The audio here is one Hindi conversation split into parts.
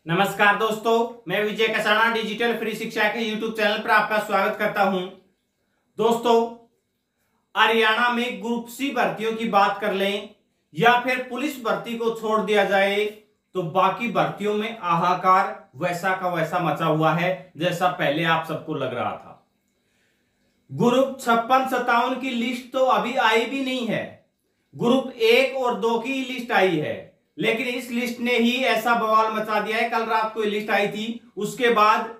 नमस्कार दोस्तों, मैं विजय कसाना डिजिटल फ्री शिक्षा के यूट्यूब चैनल पर आपका स्वागत करता हूं। दोस्तों, हरियाणा में ग्रुप सी भर्तियों की बात कर लें या फिर पुलिस भर्ती को छोड़ दिया जाए तो बाकी भर्तियों में हाहाकार वैसा का वैसा मचा हुआ है जैसा पहले आप सबको लग रहा था। ग्रुप 56-57 की लिस्ट तो अभी आई भी नहीं है। ग्रुप 1 और 2 की लिस्ट आई है, लेकिन इस लिस्ट ने ही ऐसा बवाल मचा दिया है। कल रात को लिस्ट आई थी, उसके बाद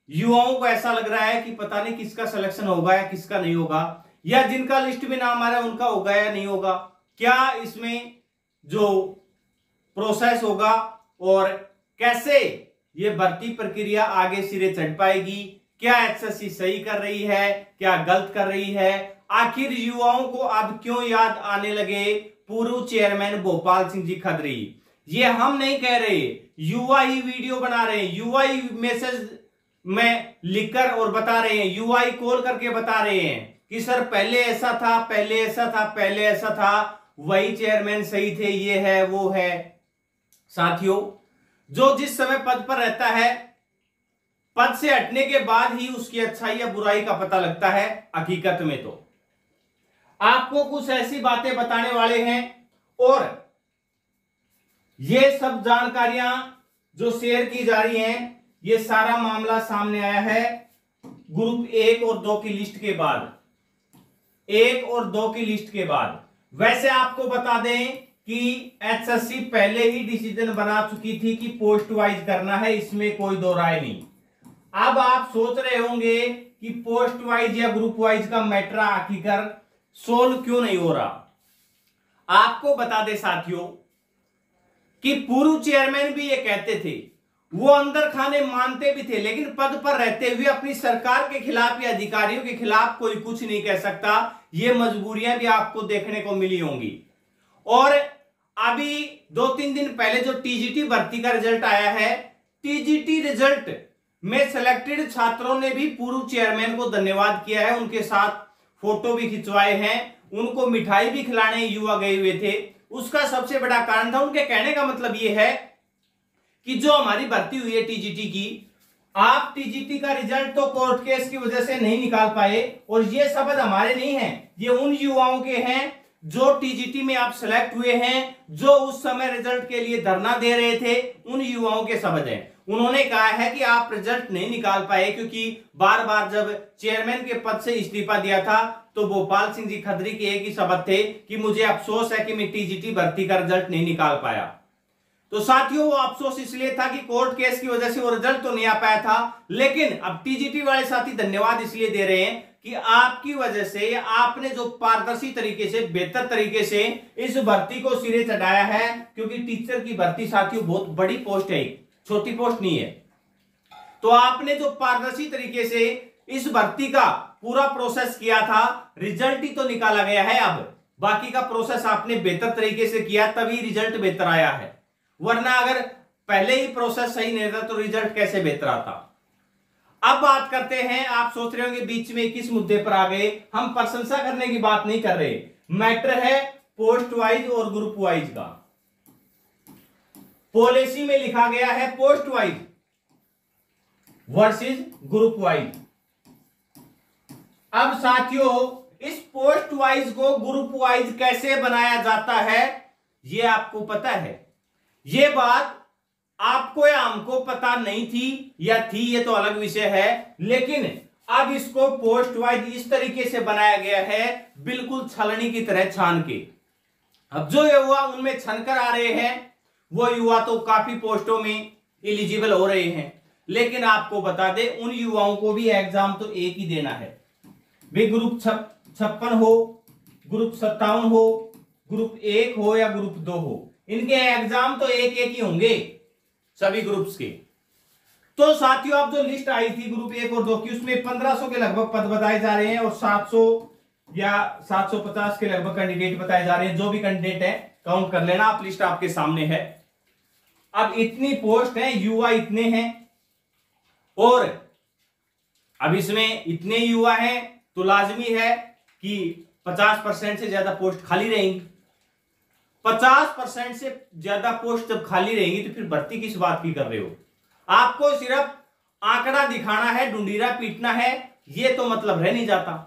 युवाओं को ऐसा लग रहा है कि पता नहीं किसका सिलेक्शन होगा या किसका नहीं होगा, या जिनका लिस्ट में नाम आ रहा है उनका होगा या नहीं होगा। क्या इसमें जो प्रोसेस होगा और कैसे ये भर्ती प्रक्रिया आगे सिरे चढ़ पाएगी, क्या एसएससी सही कर रही है, क्या गलत कर रही है, आखिर युवाओं को अब क्यों याद आने लगे पूर्व चेयरमैन भोपाल सिंह जी खत्री। ये हम नहीं कह रहे, युवा ही वीडियो बना रहे हैं, युवा ही मैसेज में लिखकर और बता रहे हैं, युवा ही कॉल करके बता रहे हैं कि सर पहले ऐसा था, पहले ऐसा था, पहले ऐसा था, वही चेयरमैन सही थे, ये है वो है। साथियों, जो जिस समय पद पर रहता है, पद से हटने के बाद ही उसकी अच्छाई या बुराई का पता लगता है। हकीकत में तो आपको कुछ ऐसी बातें बताने वाले हैं और ये सब जानकारियां जो शेयर की जा रही हैं, ये सारा मामला सामने आया है ग्रुप 1 और 2 की लिस्ट के बाद। 1 और 2 की लिस्ट के बाद वैसे आपको बता दें कि एसएससी पहले ही डिसीजन बना चुकी थी कि पोस्ट वाइज करना है, इसमें कोई दो राय नहीं। अब आप सोच रहे होंगे कि पोस्ट वाइज या ग्रुप वाइज का मैटर आखिर सोल्व क्यों नहीं हो रहा। आपको बता दे साथियों कि पूर्व चेयरमैन भी ये कहते थे, वो अंदर खाने मानते भी थे, लेकिन पद पर रहते हुए अपनी सरकार के खिलाफ या अधिकारियों के खिलाफ कोई कुछ नहीं कह सकता। ये मजबूरियां भी आपको देखने को मिली होंगी। और अभी 2-3 दिन पहले जो टीजीटी भर्ती का रिजल्ट आया है, टीजीटी रिजल्ट में सिलेक्टेड छात्रों ने भी पूर्व चेयरमैन को धन्यवाद किया है, उनके साथ फोटो भी खिंचवाए हैं, उनको मिठाई भी खिलाने युवा गए हुए थे। उसका सबसे बड़ा कारण था, उनके कहने का मतलब यह है कि जो हमारी भर्ती हुई है टीजीटी की, आप टीजीटी का रिजल्ट तो कोर्ट केस की वजह से नहीं निकाल पाए, और ये शब्द हमारे नहीं है, ये उन युवाओं के हैं जो टीजीटी में आप सिलेक्ट हुए हैं, जो उस समय रिजल्ट के लिए धरना दे रहे थे, उन युवाओं के शब्द हैं। उन्होंने कहा है कि आप रिजल्ट नहीं निकाल पाए क्योंकि बार बार जब चेयरमैन के पद से इस्तीफा दिया था तो भोपाल सिंह जी खत्री के एक ही शब्द थे कि मुझे अफसोस है कि मैं टीजीटी भर्ती का रिजल्ट नहीं निकाल पाया। तो साथियों, वो अफसोस इसलिए था कि कोर्ट केस की वजह से वो रिजल्ट तो नहीं आ पाया था, लेकिन अब टीजीटी वाले साथी धन्यवाद इसलिए दे रहे हैं कि आपकी वजह से, या आपने जो पारदर्शी तरीके से, बेहतर तरीके से इस भर्ती को सिरे चढ़ाया है, क्योंकि टीचर की भर्ती साथियों बहुत बड़ी पोस्ट है, छोटी पोस्ट नहीं है। तो आपने जो पारदर्शी तरीके से इस भर्ती का पूरा प्रोसेस किया था, रिजल्ट ही तो निकाला गया है। अब बाकी का प्रोसेस आपने बेहतर तरीके से किया, तभी रिजल्ट बेहतर आया है, वरना अगर पहले ही प्रोसेस सही नहीं था तो रिजल्ट कैसे बेहतर आता। अब बात करते हैं, आप सोच रहे होंगे बीच में किस मुद्दे पर आ गए। हम प्रशंसा करने की बात नहीं कर रहे, मैटर है पोस्ट वाइज और ग्रुप वाइज का। पॉलिसी में लिखा गया है post wise versus group wise. अब साथियों, इस पोस्ट वाइज को ग्रुप वाइज कैसे बनाया जाता है ये आपको पता है। ये बात आपको या हमको पता नहीं थी, या थी ये तो अलग विषय है, लेकिन अब इसको पोस्ट वाइज इस तरीके से बनाया गया है, बिल्कुल छलनी की तरह छान के। अब जो युवा उनमें छनकर आ रहे हैं, वो युवा तो काफी पोस्टों में एलिजिबल हो रहे हैं, लेकिन आपको बता दें उन युवाओं को भी एग्जाम तो एक ही देना है। वे ग्रुप 56 हो, ग्रुप 57 हो, ग्रुप 1 हो या ग्रुप 2 हो, इनके एग्जाम तो एक एक ही होंगे सभी ग्रुप्स के। तो साथियों, अब जो लिस्ट आई थी ग्रुप 1 और 2 की, उसमें 1500 के लगभग पद बताए जा रहे हैं और 700 या 750 के लगभग कैंडिडेट बताए जा रहे हैं। जो भी कैंडिडेट है काउंट कर लेना आप, लिस्ट आपके सामने है। अब इतनी पोस्ट है, युवा इतने हैं, और अब इसमें इतने युवा हैं तो लाजमी है कि 50% से ज्यादा पोस्ट खाली रहेंगी। 50% से ज्यादा पोस्ट जब खाली रहेगी तो फिर भर्ती किस बात की कर रहे हो? आपको सिर्फ आंकड़ा दिखाना है, डुंडीरा पीटना है, ये तो मतलब रह नहीं जाता।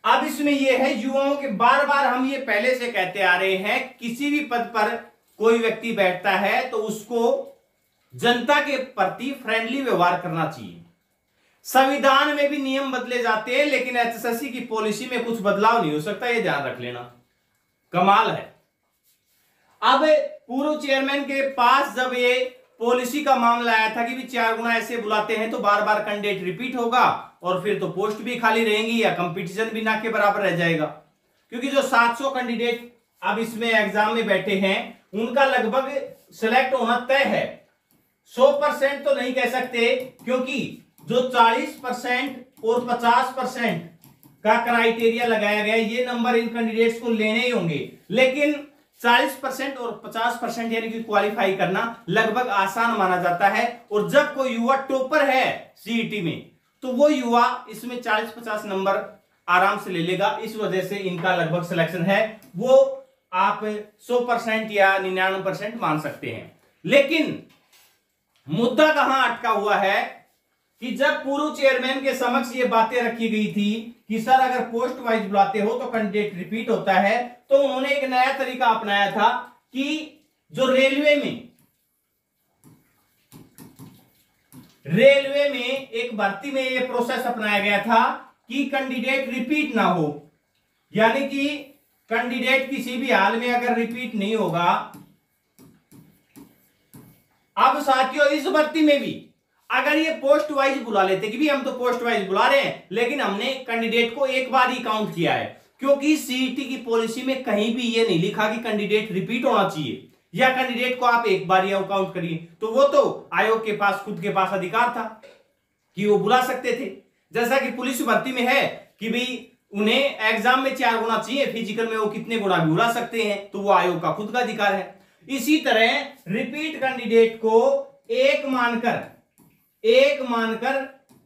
अब इसमें यह है युवाओं के, बार बार हम ये पहले से कहते आ रहे हैं, किसी भी पद पर कोई व्यक्ति बैठता है तो उसको जनता के प्रति फ्रेंडली व्यवहार करना चाहिए। संविधान में भी नियम बदले जाते हैं लेकिन एचएसएससी की पॉलिसी में कुछ बदलाव नहीं हो सकता, ये ध्यान रख लेना। कमाल है। अब पूर्व चेयरमैन के पास जब ये पॉलिसी का मामला आया था कि भी 4 गुना ऐसे बुलाते हैं तो बार बार कैंडिडेट रिपीट होगा और फिर तो पोस्ट भी खाली रहेंगी या कंपटीशन भी ना के बराबर रह जाएगा, क्योंकि जो 700 कैंडिडेट अब इसमें एग्जाम में बैठे हैं उनका लगभग सिलेक्ट होना तय है। 100% तो नहीं कह सकते, क्योंकि जो 40% और 50% का क्राइटेरिया लगाया गया, ये नंबर इन कैंडिडेट्स को लेने ही होंगे, लेकिन 40% और 50% यानी कि क्वालिफाई करना लगभग आसान माना जाता है। और जब कोई युवा टॉपर है सीईटी में तो वो युवा इसमें 40-50 नंबर आराम से ले लेगा। इस वजह से इनका लगभग सिलेक्शन है वो आप 100% या 99% मान सकते हैं। लेकिन मुद्दा कहां अटका हुआ है कि जब पूर्व चेयरमैन के समक्ष ये बातें रखी गई थी कि सर अगर पोस्ट वाइज बुलाते हो तो कैंडिडेट रिपीट होता है, तो उन्होंने एक नया तरीका अपनाया था कि जो रेलवे में एक भर्ती में ये प्रोसेस अपनाया गया था कि कैंडिडेट रिपीट ना हो, यानी कि कैंडिडेट किसी भी हाल में अगर रिपीट नहीं होगा। अब साथियों इस भर्ती में भी अगर ये पोस्ट वाइज बुला लेते कि भी हम तो पोस्ट वाइज बुला रहे हैं लेकिन हमने कैंडिडेट को एक बार ही काउंट किया है, क्योंकि सीईटी की पॉलिसी में कहीं भी ये नहीं लिखा कि कैंडिडेट रिपीट होना चाहिए या कैंडिडेट को आप एक बार ही काउंट करिए, तो वो तो आयोग के पास खुद के पास अधिकार था कि वो बुला सकते थे। जैसा कि पुलिस भर्ती में है कि भाई उन्हें एग्जाम में 4 गुना चाहिए, फिजिकल में वो कितने गुना भी बुला सकते हैं, तो वो आयोग का खुद का अधिकार है। इसी तरह रिपीट कैंडिडेट को एक मानकर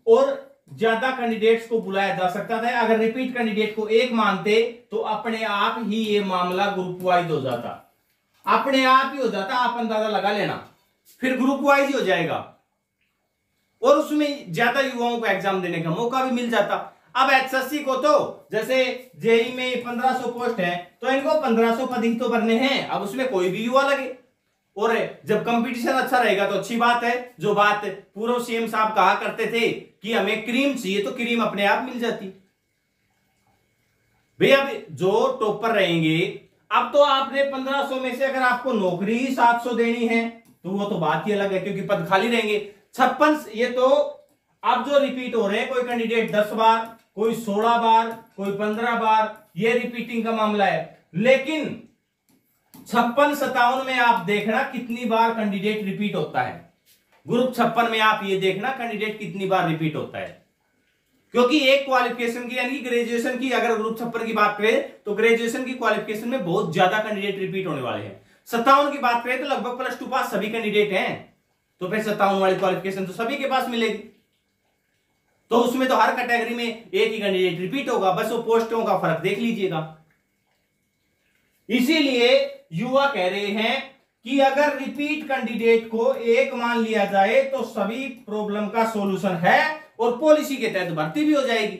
और ज्यादा कैंडिडेट्स को बुलाया जा सकता था। अगर रिपीट कैंडिडेट को एक मानते तो अपने आप ही ये मामला ग्रुप वाइज हो जाता, अपने आप ही हो जाता, आप अंदाजा लगा लेना, फिर ग्रुप वाइज ही हो जाएगा और उसमें ज्यादा युवाओं को एग्जाम देने का मौका भी मिल जाता। अब एचएससी को तो जैसे जेई में 1500 पोस्ट है तो इनको 1500 पद ही तो भरने हैं, अब उसमें कोई भी युवा लगे और जब कंपटीशन अच्छा रहेगा तो अच्छी बात है। जो बात पूर्व सीएम साहब कहा करते थे कि हमें क्रीम चाहिए तो क्रीम अपने आप मिल जाती भाई। अब जो टॉपर रहेंगे, अब तो आपने 1500 में से अगर आपको नौकरी ही 700 देनी है तो वो तो बात ही अलग है, क्योंकि पद खाली रहेंगे 56। ये तो अब जो रिपीट हो रहे हैं, कोई कैंडिडेट 10 बार, कोई 16 बार, कोई 15 बार, ये रिपीटिंग का मामला है। लेकिन 56-57 में आप देखना कितनी बार कैंडिडेट रिपीट होता है। ग्रुप 56 में आप ये देखना कैंडिडेट कितनी बार रिपीट होता है, क्योंकि एक क्वालिफिकेशन की यानी ग्रेजुएशन की अगर ग्रुप 56 की बात करें तो ग्रेजुएशन की क्वालिफिकेशन में बहुत ज्यादा कैंडिडेट रिपीट होने वाले हैं। 57 की बात करें तो लगभग प्लस 2 पास सभी कैंडिडेट हैं, तो फिर 57 वाली क्वालिफिकेशन तो सभी के पास मिलेगी, तो उसमें तो हर कैटेगरी में एक ही कैंडिडेट रिपीट होगा, बस वो पोस्टों का फर्क देख लीजिएगा। इसीलिए युवा कह रहे हैं कि अगर रिपीट कैंडिडेट को एक मान लिया जाए तो सभी प्रॉब्लम का सॉल्यूशन है और पॉलिसी के तहत भर्ती भी हो जाएगी।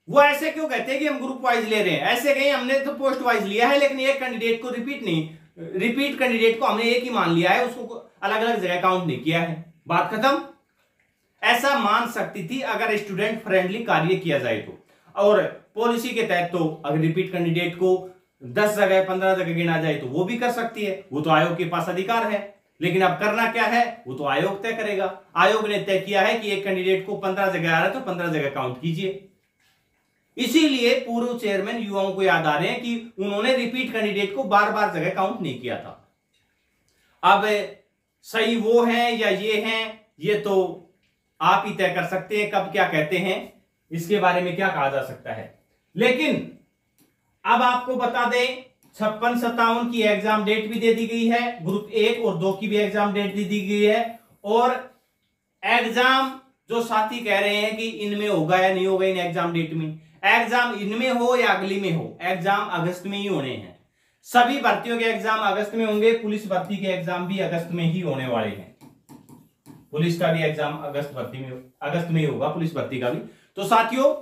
वो ऐसे क्यों कहते हैं कि हम ग्रुप वाइज ले रहे हैं, ऐसे कहीं हमने तो पोस्ट वाइज लिया है लेकिन एक कैंडिडेट को रिपीट कैंडिडेट को हमने एक ही मान लिया है, उसको अलग अलग जगह काउंट नहीं किया है, बात खत्म। ऐसा मान सकती थी अगर स्टूडेंट फ्रेंडली कार्य किया जाए तो, और पॉलिसी के तहत तो अगर रिपीट कैंडिडेट को 10 जगह 15 जगह गिना जाए तो वो भी कर सकती है, वो तो आयोग के पास अधिकार है। लेकिन अब करना क्या है वो तो आयोग तय करेगा। आयोग ने तय किया है कि एक कैंडिडेट को 15 जगह आ रहा है तो 15 जगह काउंट कीजिए। इसीलिए पूर्व चेयरमैन युवाओं को याद आ रहे हैं कि उन्होंने रिपीट कैंडिडेट को बार बार जगह काउंट नहीं किया था। अब सही वो है या ये है, ये तो आप ही तय कर सकते हैं कब क्या कहते हैं, इसके बारे में क्या कहा जा सकता है। लेकिन अब आपको बता दें 56-57 की एग्जाम डेट भी दे दी गई है, ग्रुप 1 और 2 की भी एग्जाम डेट दे दी गई है, और एग्जाम जो साथी कह रहे हैं कि इनमें होगा या नहीं होगा इन एग्जाम डेट में, एग्जाम इनमें हो या अगली में हो, एग्जाम अगस्त में ही होने हैं। सभी भर्तियों के एग्जाम अगस्त में होंगे, पुलिस भर्ती के एग्जाम भी अगस्त में ही होने वाले हैं। पुलिस का भी एग्जाम अगस्त में ही होगा, पुलिस भर्ती का भी। तो साथियों,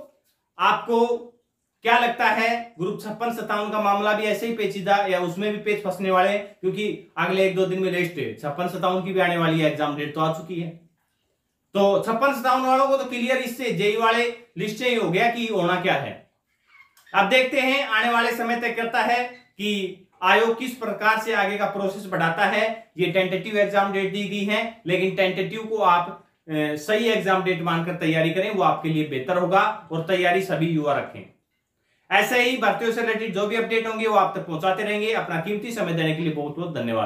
आपको क्या लगता है, ग्रुप 56-57 का मामला भी ऐसे ही पेचीदा या उसमें भी पेच फंसने वाले हैं? क्योंकि अगले 1-2 दिन में लिस्ट 56-57 की भी आने वाली है, एग्जाम डेट तो आ चुकी है। तो 56-57 वालों को तो क्लियर इससे जेई वाले लिस्ट से ही हो गया कि होना क्या है। अब देखते हैं, आने वाले समय तय करता है कि आयोग किस प्रकार से आगे का प्रोसेस बढ़ाता है। ये टेंटेटिव एग्जाम डेट दी गई है, लेकिन टेंटेटिव को आप सही एग्जाम डेट मानकर तैयारी करें, वो आपके लिए बेहतर होगा। और तैयारी सभी युवा रखें। ऐसे ही भर्तियों से रिलेटेड जो भी अपडेट होंगे वो आप तक पहुंचाते रहेंगे। अपना कीमती समय देने के लिए बहुत बहुत धन्यवाद।